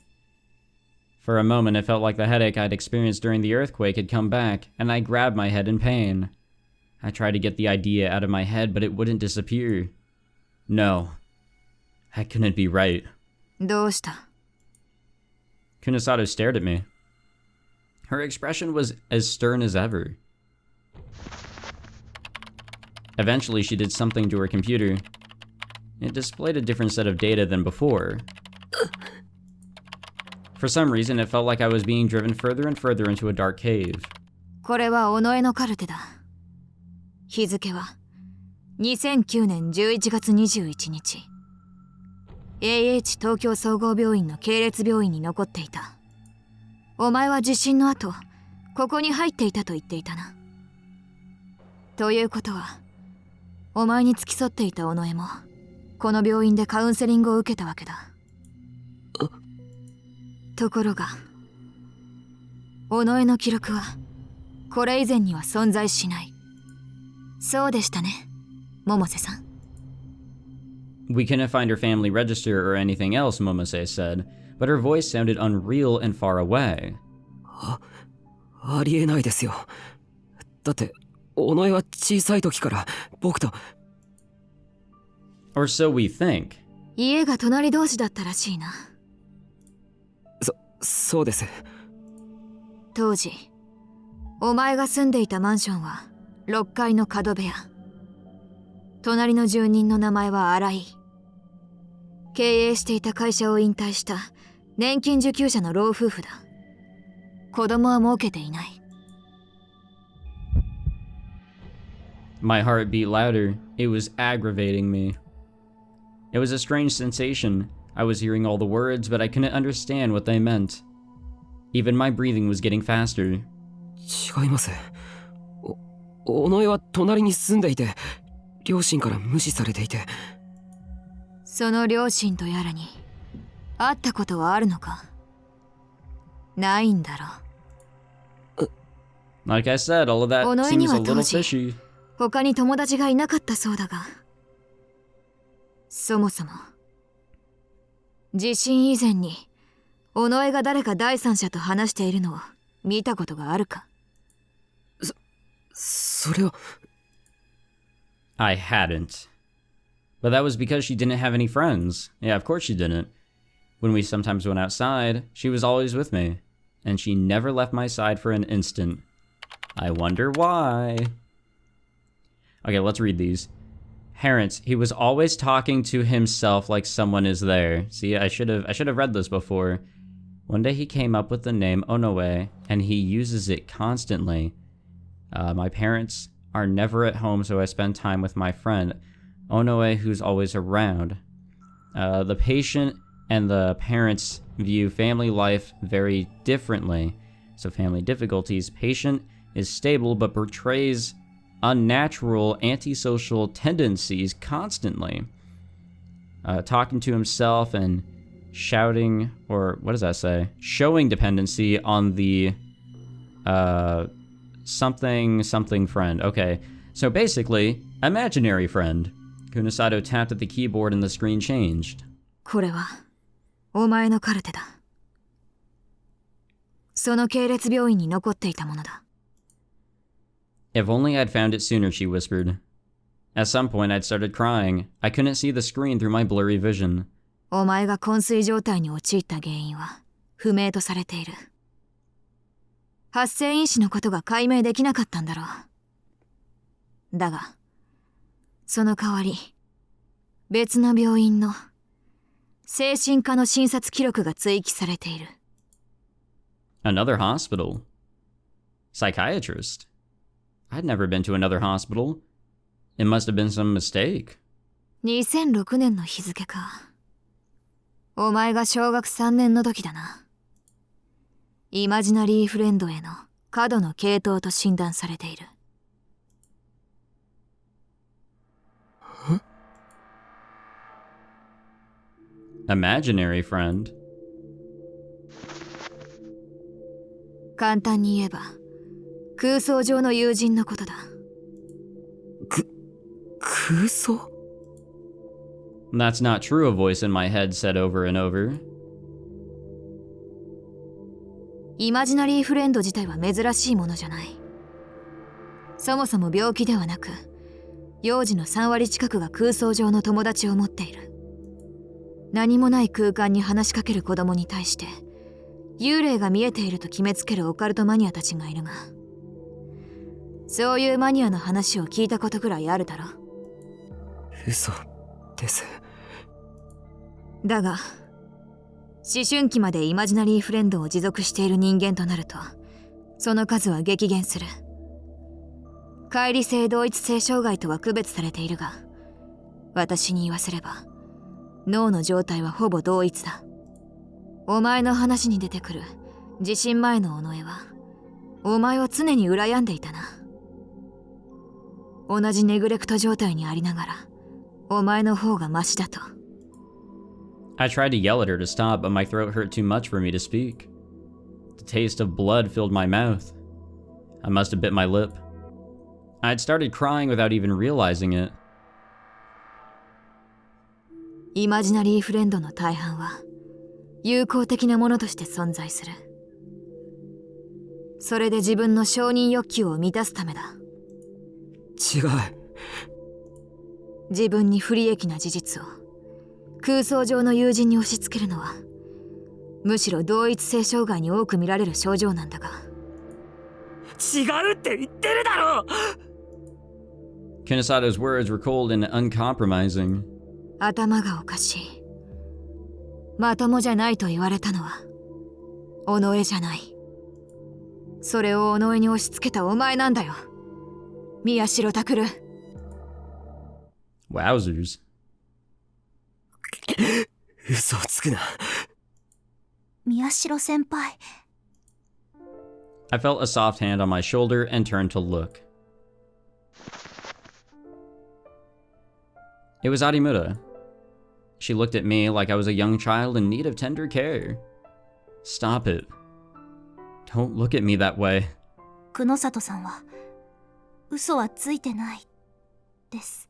For a moment, it felt like the headache I'd experienced during the earthquake had come back, and I grabbed my head in pain. I tried to get the idea out of my head, but it wouldn't disappear. No. That couldn't be right. どうした？ Kunasato stared at me. Her expression was as stern as ever. Eventually, she did something to her computer. It displayed a different set of data than before. For some reason, it felt like I was being driven further and further into a dark cave. これは尾上のカルテだ。日付は2009年11月21日。AH 東京総合病院の系列病院に残っていた。お前は地震の後、ここに入っていたと言っていたな。ということは、お前に付き添っていた尾上も、この病院でカウンセリングを受けたわけだ。ところが、尾上の記録は、これ以前には存在しない。そうでしたね、百瀬さん。We couldn't find her family register or anything else, Momose said, but her voice sounded unreal and far away. ありえないですよ。だって、尾上は小さい時から僕と。Or so we think. 家が隣同士だったらしいな。そうです。当時お前が住んでいたマンションは6階の角部屋。隣の住人の名前は新井。経営していた会社を引退した年金受給者の老夫婦だ。子供は設けていない。My heart beat louder. It was aggravating me. It was a strange sensation. I was hearing all the words, but I couldn't understand what they meant. Even my breathing was getting faster. 違います。尾上は隣に住んでいて、両親から無視されていて。その両親とやらに会ったことはあるのか？ないんだろ。Like I said, all of that 尾上に seems は a 当 little 時 fishy. 他に友達がいなかったそうだが、そもそも地震以前に尾上が誰か第三者と話しているのを見たことがあるか？それは。I hadn't. But that was because she didn't have any friends. Yeah, of course she didn't. When we sometimes went outside, she was always with me. And she never left my side for an instant. I wonder why. Okay, let's read these. Parents, he was always talking to himself like someone is there. See, I should have read this before. One day he came up with the name Onoe, and he uses it constantly. My parents are never at home, so I spend time with my friend, Onoe, who's always around. The patient and the parents view family life very differently. So family difficulties. Patient is stable but portrays unnatural antisocial tendencies constantly. Talking to himself and shouting, or what does that say? Showing dependency on the something friend. Okay, so basically, imaginary friend. Kunasato tapped at the keyboard and the screen changed. これはお前のカルテだ。その系列病院に残っていたものだ。If only I'd found it sooner, she whispered. At some point, I'd started crying. I couldn't see the screen through my blurry vision. お前が昏睡状態に陥った原因は不明とされている。発生因子のことが解明できなかったんだろう。だが、その代わり、別の病院の精神科の診察記録が追記されている。Another hospital? Psychiatrist? I'd never been to another hospital. It must have been some mistake. 2006年の日付か。お前が小学3年の時だな。イマジナリーフレンドへの過度の傾倒と診断されている。Imaginary friend? 簡単に言えば、空想上の友人のことだ。空想? That's not true, a voice in my head said over and over. イマジナリーフレンド自体は珍しいものじゃない。そもそも病気ではなく、幼児の3割近くが空想上の友達を持っている。何もない空間に話しかける子供に対して、幽霊が見えていると決めつけるオカルトマニアたちがいるが、そういうマニアの話を聞いたことくらいあるだろ。嘘です。だが、思春期までイマジナリーフレンドを持続している人間となると、その数は激減する。乖離性同一性障害とは区別されているが、私に言わせれば、脳の状態はほぼ同一だ。お前の話に出てくる地震前の尾上は、お前を常に羨んでいたな。同じネグレクト状態にありながら、お前の方がマシだと。I tried to yell at her to stop, but my throat hurt too much for me to speak. The taste of blood filled my mouth. I must have bit my lip. I had started crying without even realizing it. イマジナリーフレンドの大半は友好的なものとして存在する。それで自分の承認欲求を満たすためだ。違う。自分に不利益な事実を空想上の友人に押し付けるのはむしろ同一性障害に多く見られる症状なんだが。違うって言ってるだろ。 Kunisato's words were cold and uncompromising. 頭がおかしい。まともじゃないと言われたのは己じゃない。それを己に押し付けたお前なんだよ、宮代拓。 Wowzers. 嘘をつくな。宮代先輩。 I felt a soft hand on my shoulder and turned to look. It was Arimura. She looked at me like I was a young child in need of tender care. Stop it. Don't look at me that way. 久野里さんは嘘はついてないです。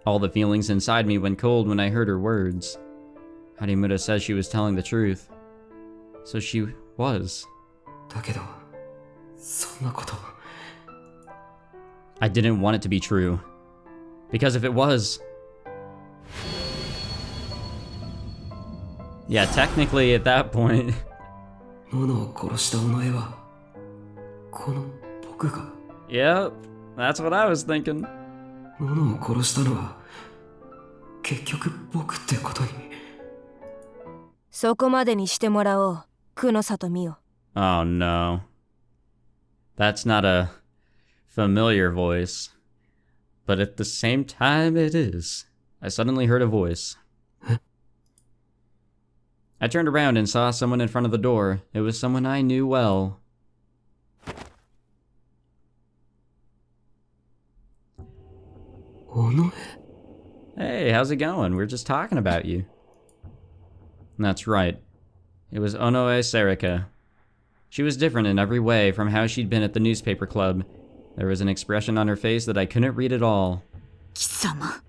All the feelings inside me went cold when I heard her words. Harimura says she was telling the truth. So she was. だけど、そんなこと。 I didn't want it to be true. Because if it was... Yeah, technically at that point... ノノを殺したお前は、この僕が。 Yep, that's what I was thinking. ノノを殺したのは、結局僕ってことに。そこまでにしてもらおう、久野里美代。 Oh no. That's not a familiar voice. But at the same time it is. I suddenly heard a voice. I turned around and saw someone in front of the door. It was someone I knew well. Onoe? Hey, how's it going? We're just talking about you. That's right. It was Onoe Serika. She was different in every way from how she'd been at the newspaper club. There was an expression on her face that I couldn't read at all. 貴様。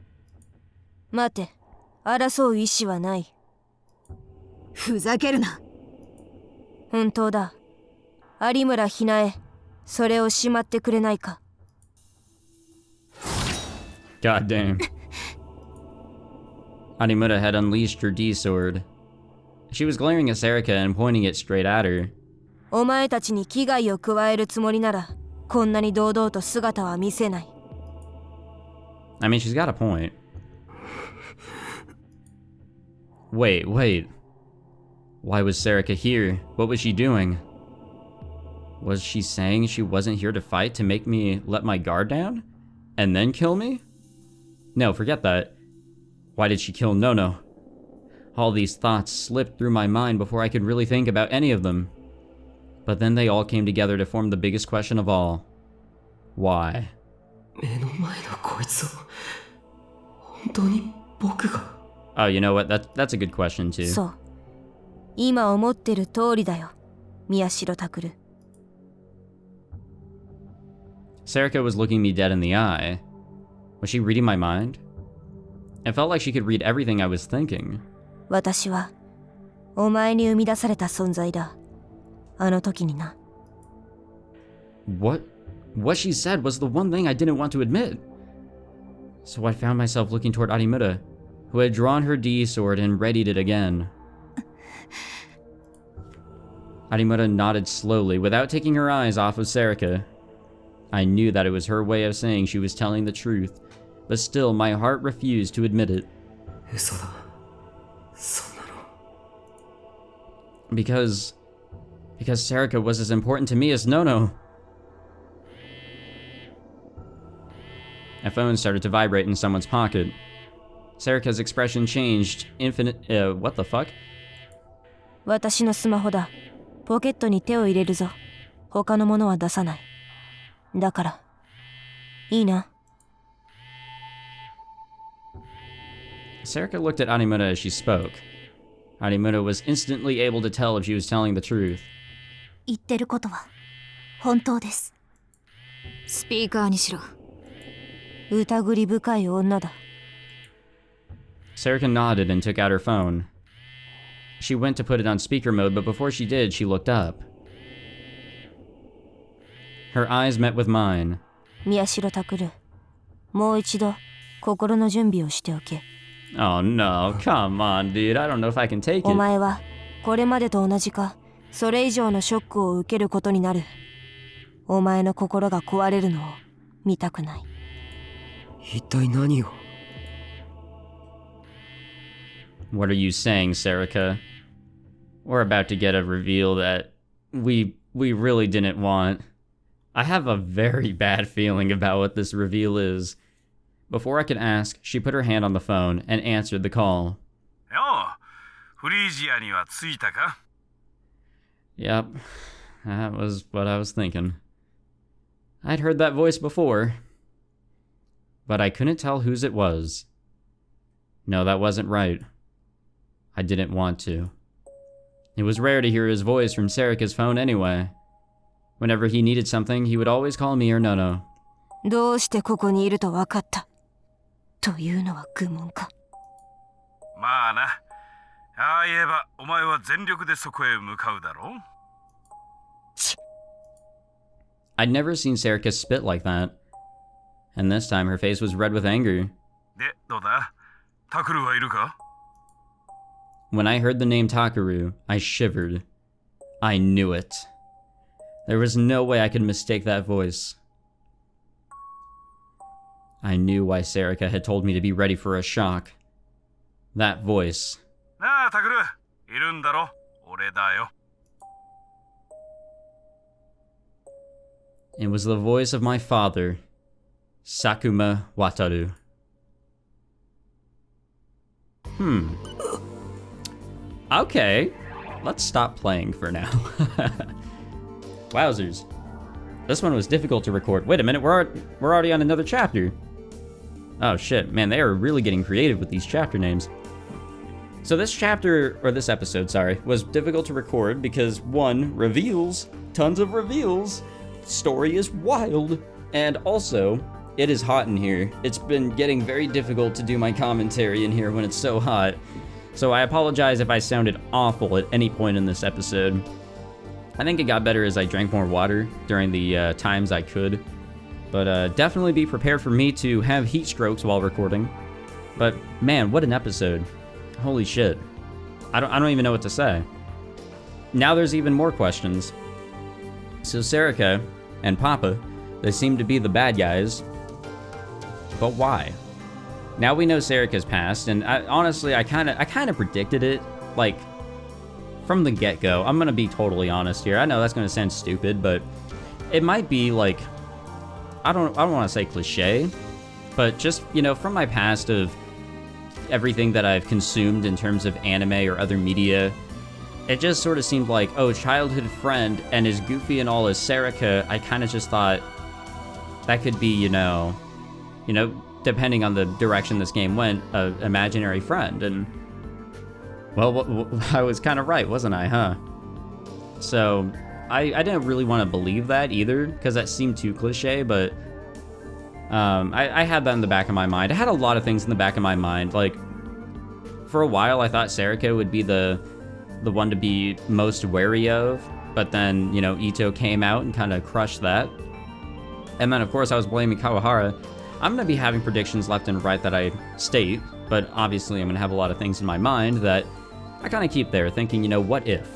待て、争う意思はない。ふざけるな。本当だ。有村ひなえ、それをしまってくれないか。 God damn. Animura had unleashed her D-sword. She was glaring at Serika and pointing it straight at her. お前たちに危害を加えるつもりなら、こんなに堂々と姿は見せない。I mean, she's got a point. Wait. Why was Serika here? What was she doing? Was she saying she wasn't here to fight to make me let my guard down? And then kill me? No, forget that. Why did she kill Nono? All these thoughts slipped through my mind before I could really think about any of them. But then they all came together to form the biggest question of all. Why? 目の前のこいつを、本当に僕が。 Oh, you know what? That's a good question too. そう。今思ってる通りだよ、宮代拓。 Serika was looking me dead in the eye. Was she reading my mind? It felt like she could read everything I was thinking. 私は、お前に生み出された存在だ。あの時にな。What she said was the one thing I didn't want to admit. So I found myself looking toward Arimura, who had drawn her D-sword and readied it again. Arimura nodded slowly, without taking her eyes off of Serika. I knew that it was her way of saying she was telling the truth, but still my heart refused to admit it. 嘘だ。そんなの。Because Serika was as important to me as Nono. A phone started to vibrate in someone's pocket. Serika's expression changed. What the fuck? 私のスマホだ。ポケットに手を入れるぞ。他のものは出さない。だから、いいな。Serika looked at Arimura as she spoke. Arimura was instantly able to tell if she was telling the truth. 言ってることは本当です。スピーカーにしろ。疑り深い女だ。Serika nodded and took out her phone. She went to put it on speaker mode, but before she did, she looked up. Her eyes met with mine. 宮代拓、もう一度心の準備をしておけ。 Oh no, come on, dude. I don't know if I can take お it. 前はこれまでと同じかそれ以上のショックを受けることになる。お前の心が壊れるのを見たくない。一体何を。 What are you saying, Serica? We're about to get a reveal that we really didn't want. I have a very bad feeling about what this reveal is. Before I could ask, she put her hand on the phone and answered the call. よう、フリージアには着いたか? Yep, that was what I was thinking. I'd heard that voice before, but I couldn't tell whose it was. No, that wasn't right. I didn't want to. It was rare to hear his voice from Serica's phone anyway. Whenever he needed something, he would always call me or Nono. どうしてここにいると分かったというのは愚問か。まあな。ああ言えばお前は全力でそこへ向かうだろう。 I'd never seen Serica spit like that. And this time her face was red with anger. で、どうだ? タクルはいるか? When I heard the name Takuru, I shivered. I knew it. There was no way I could mistake that voice. I knew why Serica had told me to be ready for a shock. That voice. なあ、タクル、いるんだろ? 俺だよ。 It was the voice of my father, Sakuma Wataru. Okay, let's stop playing for now. Wowzers. This one was difficult to record. Wait a minute, we're already on another chapter. Oh shit, man, they are really getting creative with these chapter names. So this chapter, or this episode, sorry, was difficult to record because, one, reveals, tons of reveals, story is wild, and also, it is hot in here. It's been getting very difficult to do my commentary in here when it's so hot. So I apologize if I sounded awful at any point in this episode. I think it got better as I drank more water during the times I could. But definitely be prepared for me to have heat strokes while recording. But man, what an episode. Holy shit. I don't even know what to say. Now there's even more questions. So Serica and Papa, they seem to be the bad guys. But why? Now we know Serica's past, and honestly, I kind of predicted it, like, from the get-go. I'm gonna be totally honest here. I know that's gonna sound stupid, but it might be like, I don't want to say cliche, but just, you know, from my past of everything that I've consumed in terms of anime or other media, it just sort of seemed like, oh, childhood friend, and as goofy and all as Serica, I kind of just thought that could be, you know, depending on the direction this game went, an imaginary friend. And, well, I was kind of right, wasn't I, huh? So, I didn't really want to believe that either, because that seemed too cliche, but I had that in the back of my mind. I had a lot of things in the back of my mind. Like, for a while, I thought Serica would be the one to be most wary of, but then, you know, Ito came out and kind of crushed that. And then, of course, I was blaming Kawahara. I'm going to be having predictions left and right that I state, but obviously I'm going to have a lot of things in my mind that I kind of keep there thinking, you know, what if?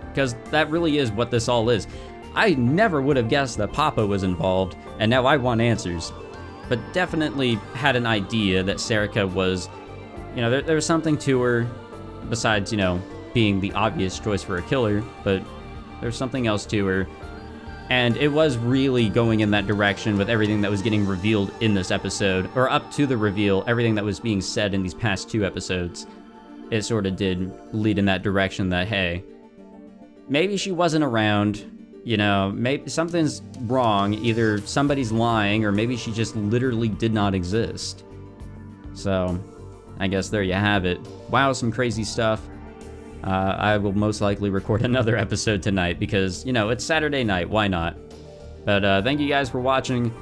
Because that really is what this all is. I never would have guessed that Papa was involved, and now I want answers. But definitely had an idea that Serica was, you know, there was something to her besides, you know, being the obvious choice for a killer, but there's something else to her. And it was really going in that direction with everything that was getting revealed in this episode, or up to the reveal, everything that was being said in these past 2 episodes. It sort of did lead in that direction that, hey, maybe she wasn't around, you know, maybe something's wrong, either somebody's lying, or maybe she just literally did not exist. So, I guess there you have it. Wow, some crazy stuff. I will most likely record another episode tonight because, you know, it's Saturday night, why not? But thank you guys for watching.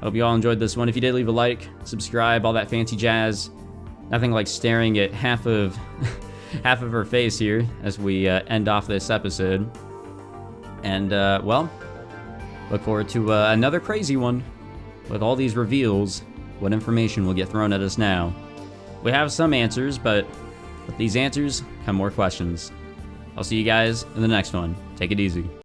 Hope you all enjoyed this one. If you did, leave a like, subscribe, all that fancy jazz. Nothing like staring at half of her face here as we end off this episode. And, well, look forward to another crazy one with all these reveals, what information will get thrown at us now? We have some answers, but with these answers come more questions. I'll see you guys in the next one. Take it easy.